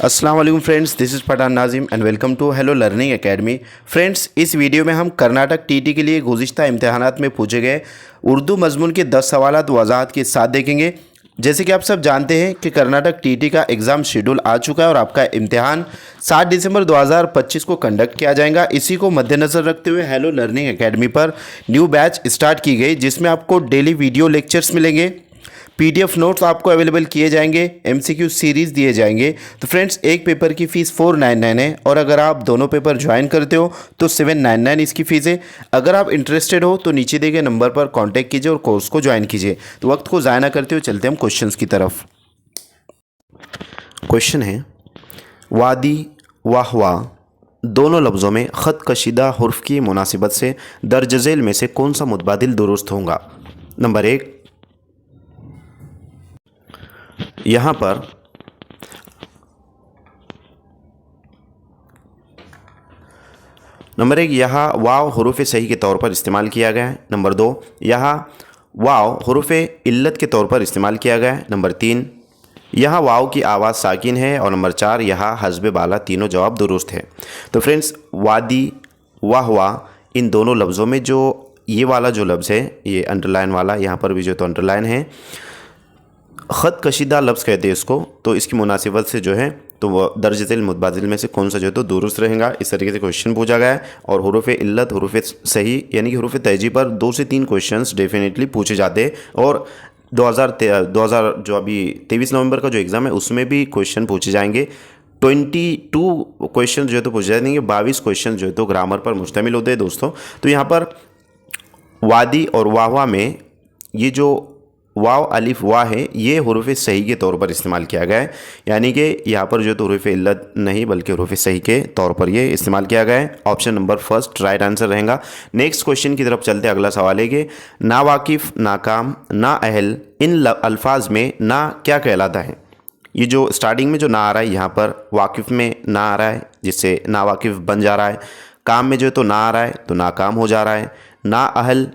अस्सलाम वालेकुम friends, this is Pathan Nazim and welcome to hello learning academy. Friends, इस video में हम कर्नाटक टीटी के लिए गुज़िश्ता इम्तहानात में पूछे गए उर्दू मजमून के 10 सवालात वजाहत के साथ देखेंगे। जैसे कि आप सब जानते हैं कि कर्नाटक टीटी का एग्ज़ाम शेड्यूल आ चुका है और आपका इम्तिहान 7 दिसंबर 2025 को कंडक्ट किया जाएगा। इसी को मद्देनज़र रखते हुए हेलो लर्निंग एकेडमी पर न्यू बैच स्टार्ट की गई, जिसमें आपको डेली वीडियो लेक्चर्स मिलेंगे, पीडीएफ नोट्स आपको अवेलेबल किए जाएंगे, एमसीक्यू सीरीज़ दिए जाएंगे। तो फ्रेंड्स, एक पेपर की फ़ीस 499 है और अगर आप दोनों पेपर ज्वाइन करते हो तो 799 इसकी फ़ीस है। अगर आप इंटरेस्टेड हो तो नीचे दिए गए नंबर पर कांटेक्ट कीजिए और कोर्स को ज्वाइन कीजिए। तो वक्त को ज़ाया ना करते हुए चलते हम क्वेश्चंस की तरफ। क्वेश्चन है, वादी वाहवा दोनों लफ्ज़ों में ख़त कशीदा हुर्फ की मुनासिबत से दर्ज झेल में से कौन सा मुतबादिल दुरुस्त होगा? नंबर 1, यहाँ पर यहाँ वाव हुरूफ सही के तौर पर इस्तेमाल किया गया है। नंबर 2, यहाँ वाव हुरूफ इल्लत के तौर पर इस्तेमाल किया गया है। नंबर 3, यहाँ वाव की आवाज़ साकिन है। और नंबर 4, यहाँ हस्ब बाला तीनों जवाब दुरुस्त है। तो फ्रेंड्स, वादी वाहवा इन दोनों लफ्ज़ों में जो ये वाला जो लफ्ज़ है, ये अंडरलाइन वाला, यहाँ पर भी जो तो अंडरलाइन है, ख़त कशीदा लफ्ज़ कहते हैं इसको। तो इसकी मुनासिबत से जो है तो वह दर्ज झेल मुतबादिल में से कौन सा जो है तो दुरुस्त रहेगा, इस तरीके से क्वेश्चन पूछा गया है। और हुरूफ इल्लत हुरूफ सही यानी कि हुरूफ तहजी पर 2 से 3 क्वेश्चंस डेफिनेटली पूछे जाते हैं। और 2000 जो अभी 23 नवंबर का जो एग्ज़ाम है उसमें भी क्वेश्चन पूछे जाएंगे। 22 क्वेश्चन जो है तो पूछे जाएंगे, 22 क्वेश्चन जो है तो ग्रामर पर मुश्तमिल होते हैं दोस्तों। तो यहाँ पर वादी और वाहवा में ये जो वाव अलिफ वाह है, ये हुरूफ सही के तौर पर इस्तेमाल किया गया है, यानी कि यहाँ पर जो तो हुरूफ इल्लत नहीं बल्कि हुरूफ सही के तौर पर ये इस्तेमाल किया गया है। Option number first right answer रहेगा। नेक्स्ट क्वेश्चन की तरफ चलते हैं। अगला सवाल है कि ना वाकिफ़, नाकाम, ना अहल इन अल्फाज में ना क्या कहलाता है? ये जो स्टार्टिंग में जो ना आ रहा है, यहाँ पर वाकिफ़ में ना आ रहा है जिससे ना वाकिफ़ बन जा रहा है। काम में जो है तो ना आ रहा है तो नाकाम हो जा रहा है। ना अहल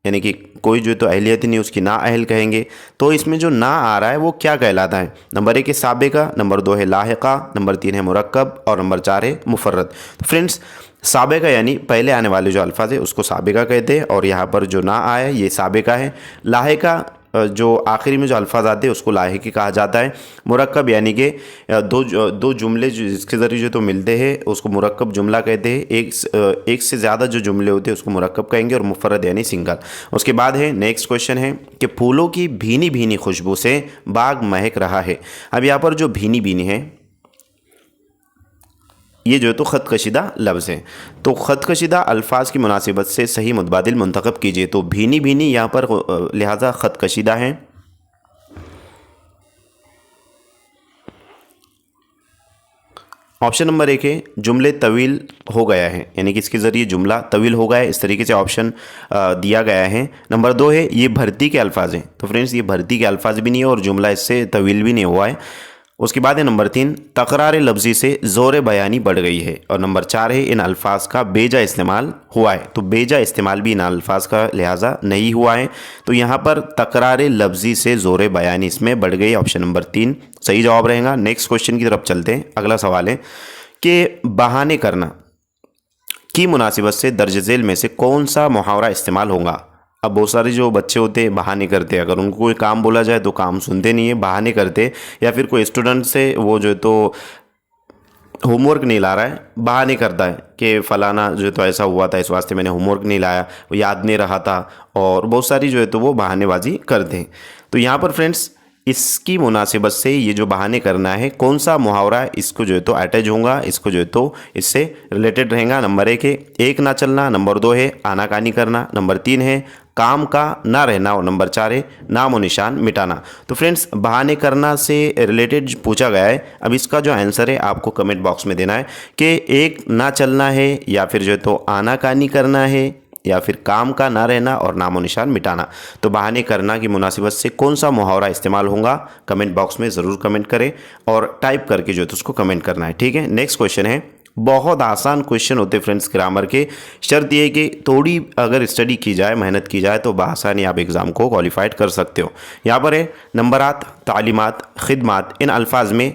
यानी कि कोई जो तो अहलियत ही नहीं उसकी ना अहल कहेंगे। तो इसमें जो ना आ रहा है वो क्या कहलाता है? नंबर 1 है साबिका, नंबर 2 है लाहिका, नंबर 3 है मुरक्कब और नंबर 4 है मुफर्रद। तो फ्रेंड्स, साबिका यानी पहले आने वाले जो अल्फाज है उसको साबिका कहते हैं और यहाँ पर जो ना आया है ये साबिका है। लाहिका जो आखिरी में जो अल्फाज आते हैं उसको लाहिकी कहा जाता है। मुरक्कब यानी कि दो जुमले जिसके ज़रिए जो तो मिलते हैं उसको मुरक्कब जुमला कहते हैं। एक से ज़्यादा जो जुमले होते हैं उसको मुरक्कब कहेंगे। और मुफर्रद यानी सिंगल। उसके बाद है नेक्स्ट क्वेश्चन है कि फूलों की भीनी भीनी खुशबू से बाग महक रहा है। अब यहाँ पर जो भीनी भीनी है ये जो है तो ख़त कशीदा लफ्ज़ है। तो ख़त कशीदा अल्फाज की मुनासिबत से सही मुतबादिल मुंतखब कीजिए। तो भीनी भीनी यहाँ पर लिहाजा ख़त कशीदा है। ऑप्शन नंबर 1 है जुमले तवील हो गया है, यानी कि इसके ज़रिए जुमला तवील हो गया है, इस तरीके से ऑप्शन दिया गया है। नंबर 2 है ये भर्ती के अल्फाज हैं। तो फ्रेंड्स, ये भर्ती के अल्फाज भी नहीं है और जुमला इससे तवील भी नहीं हुआ है। उसके बाद है नंबर 3, तकरार लफ्ज़ी से ज़ोर बयानी बढ़ गई है। और नंबर 4 है इन अल्फाज का बेजा इस्तेमाल हुआ है। तो बेजा इस्तेमाल भी इन अल्फाज का लिहाजा नहीं हुआ है। तो यहाँ पर तकरार लफ्ज़ी से ज़ोर बयानी इसमें बढ़ गई। ऑप्शन नंबर 3 सही जवाब रहेगा। नेक्स्ट क्वेश्चन की तरफ चलते हैं। अगला सवाल है कि बहाने करना की मुनासिबत से दर्ज झेल में से कौन सा मुहावरा इस्तेमाल होगा? अब बहुत सारे जो बच्चे होते हैं बहाने करते हैं, अगर उनको कोई काम बोला जाए तो काम सुनते नहीं है, बहाने करते। या फिर कोई स्टूडेंट से वो जो है तो होमवर्क नहीं ला रहा है, बहाने करता है कि फ़लाना जो है तो ऐसा हुआ था इस वास्ते मैंने होमवर्क नहीं लाया, वो याद नहीं रहा था, और बहुत सारी जो है तो वो बहानेबाजी करते हैं। तो यहाँ पर फ्रेंड्स, इसकी मुनासिबत से ये जो बहाने करना है कौन सा मुहावरा है इसको जो है तो अटैच होगा, इसको जो है तो इससे रिलेटेड रहेगा। नंबर 1 है एक ना चलना, नंबर 2 है आनाकानी करना, नंबर 3 है काम का ना रहना और नंबर 4 है नाम और निशान मिटाना। तो फ्रेंड्स, बहाने करना से रिलेटेड पूछा गया है। अब इसका जो आंसर है आपको कमेंट बॉक्स में देना है कि एक ना चलना है या फिर जो है तो आनाकानी करना है या फिर काम का ना रहना और नामो निशान मिटाना। तो बहाने करना की मुनासिबत से कौन सा मुहावरा इस्तेमाल होगा कमेंट बॉक्स में ज़रूर कमेंट करें और टाइप करके जो है तो उसको कमेंट करना है, ठीक है। नेक्स्ट क्वेश्चन है, बहुत आसान क्वेश्चन होते फ्रेंड्स ग्रामर के। शर्त यह है कि थोड़ी अगर स्टडी की जाए, मेहनत की जाए तो बआसानी आप एग्ज़ाम को क्वालिफाइड कर सकते हो। यहाँ पर है नंबरात, तालीमात, खिदमात, इन अल्फाज में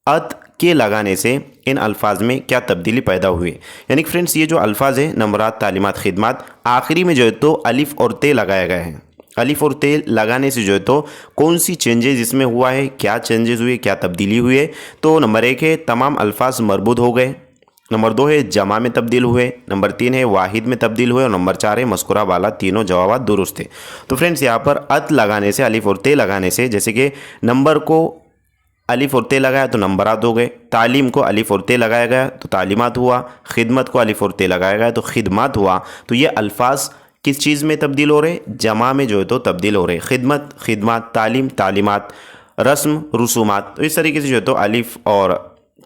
अत के लगाने से इन अल्फाज में क्या तब्दीली पैदा हुई। यानी कि फ्रेंड्स ये जो अल्फाज है नंबरात, तालीमात, खिदमत, आखिरी में जो है तो अलिफ और ते लगाया गया है। अलिफ और ते लगाने से जो है तो कौन सी चेंजेस इसमें हुआ है, क्या चेंजेस हुए, क्या तब्दीली हुई है। तो नंबर 1 है तमाम अल्फाज मरबूत हो गए, नंबर 2 है जमा में तब्दील हुए, नंबर 3 है वाहिद में तब्दील हुए और नंबर 4 है मस्कुरा वाला। तीनों जवाब दुरुस्त थे। तो फ्रेंड्स यहाँ पर अत लगाने से, अलिफ और ते लगाने से, जैसे कि नंबर को अलिफ और ते लगाया तो नंबरात हो गए, तालीम को अलिफ और ते लगाया गया तो तालीमात हुआ, खिदमत को अलिफ और ते लगाया गया तो खिदमत हुआ। तो ये अल्फाज किस चीज़ में तब्दील हो रहे, जमा में जो है तो तब्दील हो रहे। खिदमत, खिदमत, तालीम, तालीमात, रस्म, रसूमात। तो इस तरीके से जो है तो अलिफ और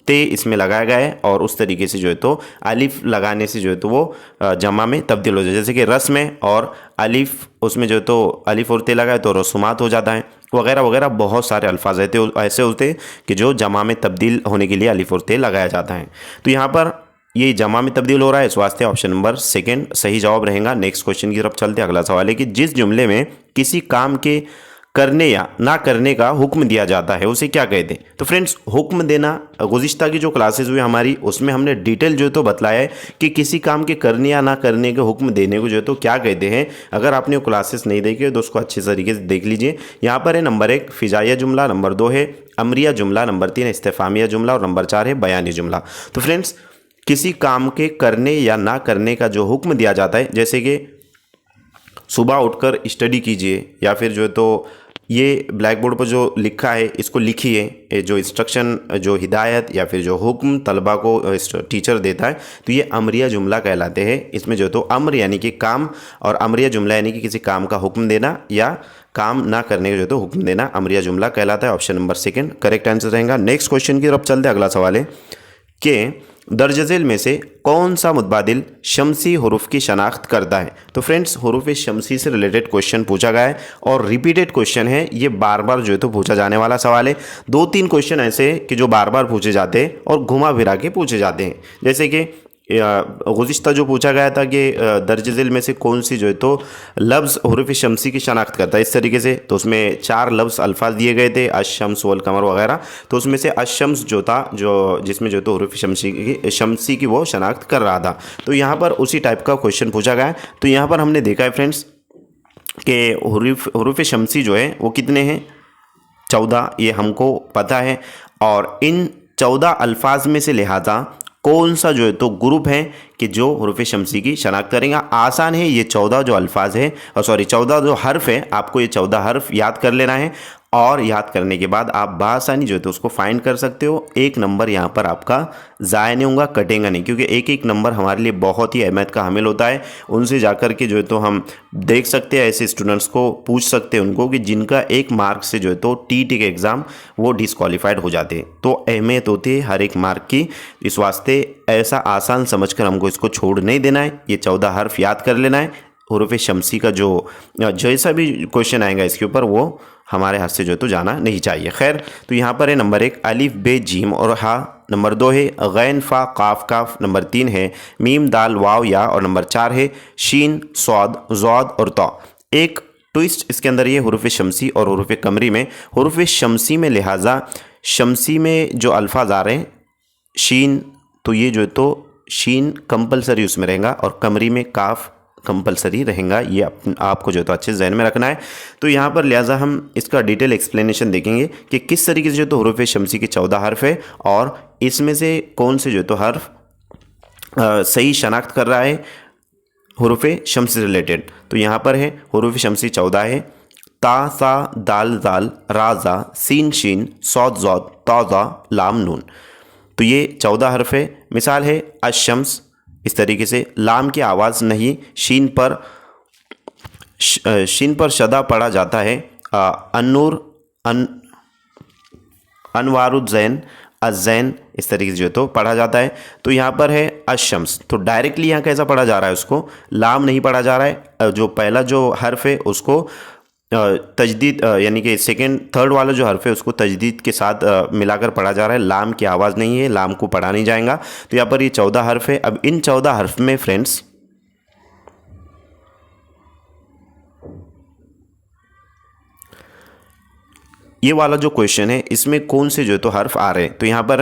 ते इसमें लगाया गया है और उस तरीके से जो है तो अलिफ लगाने से जो है तो वो जमा में तब्दील हो जाए। जैसे कि रस्म है और अलिफ उसमें जो है तो अलिफ और ते लगाए तो रसूमात हो जाता है, वगैरह वगैरह। बहुत सारे अल्फाज ऐसे होते हैं कि जो जमा में तब्दील होने के लिए अलिफ और ते लगाया जाता है। तो यहाँ पर ये जमा में तब्दील हो रहा है, इस वास्ते ऑप्शन नंबर 2 सही जवाब रहेगा। नेक्स्ट क्वेश्चन की तरफ चलते हैं। अगला सवाल है कि जिस जुमले में किसी काम के करने या ना करने का हुक्म दिया जाता है उसे क्या कहते हैं। तो फ्रेंड्स हुक्म देना, गुज़िश्ता की जो क्लासेस हुई हमारी उसमें हमने डिटेल जो है तो बतलाया है कि किसी काम के करने या ना करने के हुक्म देने को जो है तो क्या कहते हैं। अगर आपने वो क्लासेस नहीं देखी तो उसको अच्छे तरीके से देख लीजिए। यहाँ पर है नंबर 1 फ़िजाइया जुमला, नंबर 2 है अमरिया जुमला, नंबर 3 है इस्तिफ़ामिया जुमला और नंबर 4 है बयानी जुमला। तो फ्रेंड्स किसी काम के करने या ना करने का जो हुक्म दिया जाता है, जैसे कि सुबह उठकर स्टडी कीजिए, या फिर जो है तो ये ब्लैक बोर्ड पर जो लिखा है इसको लिखिए, ये जो इंस्ट्रक्शन, जो हिदायत या फिर जो हुक्म तलबा को टीचर देता है, तो ये अमरिया जुमला कहलाते हैं। इसमें जो तो अम्र यानी कि काम और अमरिया जुमला यानी कि किसी काम का हुक्म देना या काम ना करने का जो तो हुक्म देना अमरिया जुमला कहलाता है। ऑप्शन नंबर 2 करेक्ट आंसर रहेगा। नेक्स्ट क्वेश्चन की तरफ चलते हैं। अगला सवाल है कि दर्ज झेल में से कौन सा मुतबादिल शमसी हुरूफ की शनाख्त करता है। तो फ्रेंड्स हुरूफ शमसी से रिलेटेड क्वेश्चन पूछा गया है और रिपीटेड क्वेश्चन है, ये बार बार जो है तो पूछा जाने वाला सवाल है। 2-3 क्वेश्चन ऐसे हैं कि जो बार बार पूछे जाते हैं और घुमा फिरा के पूछे जाते हैं। जैसे कि गुज़िश्ता जो पूछा गया था कि दर्ज झेल में से कौन सी जो है तो लफ्ज़ हुरूफ शमसी की शनाख्त करता है इस तरीके से, तो उसमें 4 लफ्ज़ अल्फाज दिए गए थे, अशम्स वल कमर वगैरह। तो उसमें से अशम्स जो था, जो जिसमें जो तो हुरूफ शमसी की वो शनाख्त कर रहा था। तो यहाँ पर उसी टाइप का क्वेश्चन पूछा गया है। तो यहाँ पर हमने देखा है फ्रेंड्स कि हुरूफ शमसी जो है वो कितने हैं, 14, ये हमको पता है। और इन 14 अल्फाज में से लिहाजा कौन सा जो है तो ग्रुप है कि जो हुरूफ शमसी की शनाख्त करेंगे। आसान है, ये 14 जो अल्फाज है, और सॉरी 14 जो हर्फ है, आपको ये 14 हर्फ याद कर लेना है और याद करने के बाद आप बआसानी जो है तो उसको फाइंड कर सकते हो। एक नंबर यहाँ पर आपका ज़ाया नहीं होगा, कटेगा नहीं, क्योंकि एक एक नंबर हमारे लिए बहुत ही अहमियत का हामिल होता है। उनसे जाकर के जो है तो हम देख सकते हैं, ऐसे स्टूडेंट्स को पूछ सकते हैं उनको कि जिनका 1 मार्क से जो है तो टीटी के एग्ज़ाम वो डिस्क्वालीफाइड हो जाते हैं। तो अहमियत होती है हर एक मार्क की, इस वास्ते ऐसा आसान समझकर हमको इसको छोड़ नहीं देना है। ये 14 हर्फ याद कर लेना है। हुरूफ शमसी का जो जैसा भी क्वेश्चन आएगा इसके ऊपर वो हमारे हाथ से जो है तो जाना नहीं चाहिए। खैर, तो यहाँ पर है नंबर 1 अलिफ बे जीम और हा, नंबर 2 है गैन फा काफ काफ, नंबर 3 है मीम दाल वाव या और नंबर 4 है शीन सौद जौद और तौ। एक ट्विस्ट इसके अंदर ये हुरूफ शमसी और हुरूफ कमरी में, हुरूफ शमसी में लिहाजा शमसी में जो अल्फाज आ रहे हैं शीन, तो ये जो है तो शीन कंपलसरी उसमें रहेगा और कमरी में काफ कंपलसरी रहेगा। ये आपको जो तो अच्छे जहन में रखना है। तो यहाँ पर लिहाजा हम इसका डिटेल एक्सप्लेनेशन देखेंगे कि किस तरीके से जो तो हुरूफ शमसी के 14 हर्फ है और इसमें से कौन से जो तो हर्फ सही शनाख्त कर रहा है हुरूफ शमसी रिलेटेड। तो यहाँ पर है हुरूफ शमसी 14 है, ता सा दाल दाल रा जा सीन शीन सौद जौद तौजा लाम नून। तो ये 14 हर्फ है। मिसाल है अशम्स, इस तरीके से लाम की आवाज़ नहीं, शीन पर शदा पढ़ा जाता है। अन्नूर अनवारुज़ैन अज़ैन, इस तरीके से जो तो पढ़ा जाता है। तो यहाँ पर है अशम्स, तो डायरेक्टली यहाँ कैसा पढ़ा जा रहा है, उसको लाम नहीं पढ़ा जा रहा है। जो पहला जो हर्फ है उसको तजदीद यानी कि सेकंड थर्ड वाला जो हर्फ है उसको तजदीद के साथ मिलाकर पढ़ा जा रहा है। लाम की आवाज़ नहीं है, लाम को पढ़ा नहीं जाएगा। तो यहाँ पर ये 14 हर्फ है। अब इन 14 हर्फ में फ्रेंड्स ये वाला जो क्वेश्चन है इसमें कौन से जो है तो हर्फ आ रहे हैं, तो यहाँ पर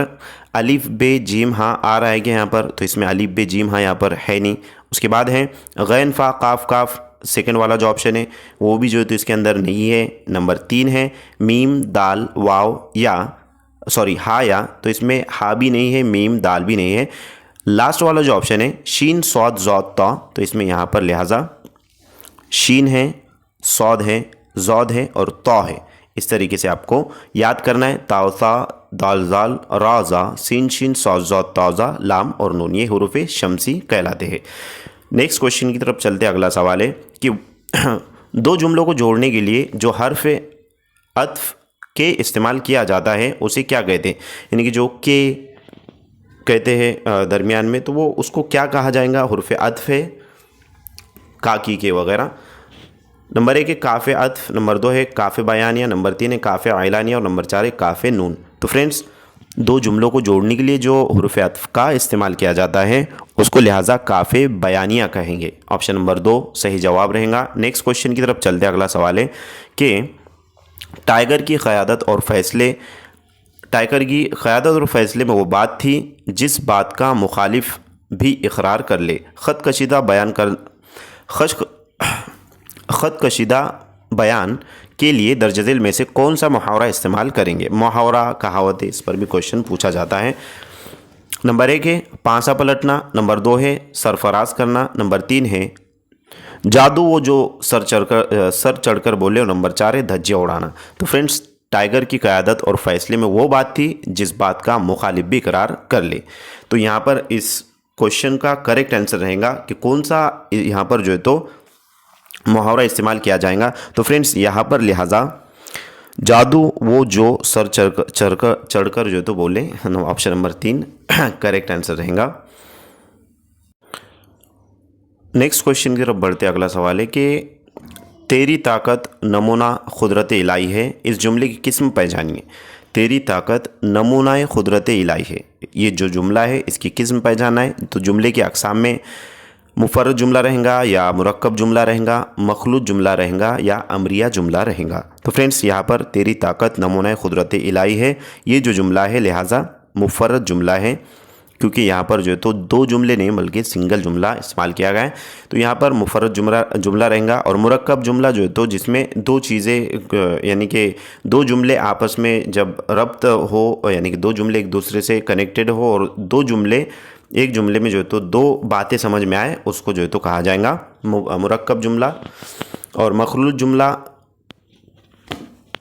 अलिफ बे जीम हाँ आ रहा है क्या यहाँ पर, तो इसमें अलिफ बे जीम हाँ यहाँ पर है नहीं। उसके बाद है गैन फा काफ काफ, सेकंड वाला जो ऑप्शन है वो भी जो है तो इसके अंदर नहीं है। नंबर 3 है मीम दाल वाव या सॉरी हा या, तो इसमें हा भी नहीं है, मीम दाल भी नहीं है। लास्ट वाला जो ऑप्शन है शीन सौद जौद तौ, तो इसमें यहाँ पर लिहाजा शीन है, सौद है, जौद है और तौ है। इस तरीके से आपको याद करना है। ताउसा दाल जाल राजा सीन शीन सौद जौद तौजा लाम और नून, ये हुरूफ शमसी कहलाते हैं। नेक्स्ट क्वेश्चन की तरफ चलते हैं। अगला सवाल है कि दो जुमलों को जोड़ने के लिए जो हर्फ अत्फ के इस्तेमाल किया जाता है उसे क्या कहते हैं, यानी कि जो के कहते हैं दरमियान में, तो वो उसको क्या कहा जाएगा। हुर्फ अत्फ है काकी के वगैरह। नंबर 1 है काफ़े अत्फ, नंबर 2 है काफ़े बयानिया, नंबर 3 है काफ़े आइलानिया और नंबर 4 है काफ़े नून। तो फ्रेंड्स दो जुमलों को जोड़ने के लिए जो हुर्फ अत्फ का इस्तेमाल किया जाता है उसको लिहाजा काफ़े बयानिया कहेंगे। ऑप्शन नंबर 2 सही जवाब रहेगा। नेक्स्ट क्वेश्चन की तरफ चलते हैं। अगला सवाल है कि टाइगर की क़यादत और फैसले, टाइगर की क़यादत और फैसले में वो बात थी जिस बात का मुखालिफ भी इकरार कर ले। ख़त कशीदा बयान कर ख़त कशीदा बयान के लिए दर्ज झेल में से कौन सा मुहावरा इस्तेमाल करेंगे। मुहावरा कहावत है, इस पर भी क्वेश्चन पूछा जाता है। नंबर 1 है पांसा पलटना, नंबर 2 है सरफराज करना, नंबर 3 है जादू वो जो सर चढ़कर बोले और नंबर 4 है धज्जियाँ उड़ाना। तो फ्रेंड्स टाइगर की क़यादत और फैसले में वो बात थी जिस बात का मुखालिफ भी इकरार कर ले। तो यहाँ पर इस क्वेश्चन का करेक्ट आंसर रहेगा कि कौन सा यहाँ पर जो है तो मुहावरा इस्तेमाल किया जाएगा। तो फ्रेंड्स यहाँ पर लिहाजा जादू वो जो सर चढ़कर जो तो बोले, ऑप्शन नंबर 3 करेक्ट आंसर रहेगा। नेक्स्ट क्वेश्चन की तरफ बढ़ते। अगला सवाल है कि तेरी ताकत नमूना खुदरत इलाही है, इस जुमले की किस्म पहचानिए। तेरी ताकत नमूना खुदरत इलाही है, ये जो जुमला है इसकी किस्म पहचाना है। तो जुमले की अक़साम में मुफर्रद जुमला रहेगा या मुरक्कब जुमला रहेगा, मखलूत जुमला रहेगा या अमरिया जुमला रहेगा। तो फ्रेंड्स यहाँ पर तेरी ताकत नमूना खुदरत इलाही है, ये जो जुमला है लिहाजा मुफर्रद जुमला है, क्योंकि यहाँ पर जो है तो दो जुमले नहीं बल्कि सिंगल जुमला इस्तेमाल किया गया है। तो यहाँ पर मुफर्रद जुमला रहेगा। और मुरक्कब जुमला जो है तो जिसमें दो चीज़ें यानी कि दो जुमले आपस में जब रब्त हो, यानी कि दो जुमले एक दूसरे से कनेक्टेड हो और दो जुमले एक जुमले में जो है तो दो बातें समझ में आए, उसको जो है तो कहा जाएगा मुरक्कब जुमला। और मखलूत जुमला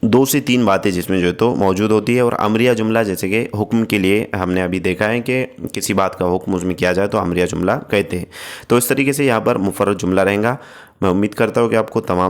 2 से 3 बातें जिसमें जो है तो मौजूद होती है। और अमरिया जुमला जैसे कि हुक्म के लिए हमने अभी देखा है कि किसी बात का हुक्म उसमें किया जाए तो अमरिया जुमला कहते हैं। तो इस तरीके से यहाँ पर मुफर्रद जुमला रहेगा। मैं उम्मीद करता हूँ कि आपको तमाम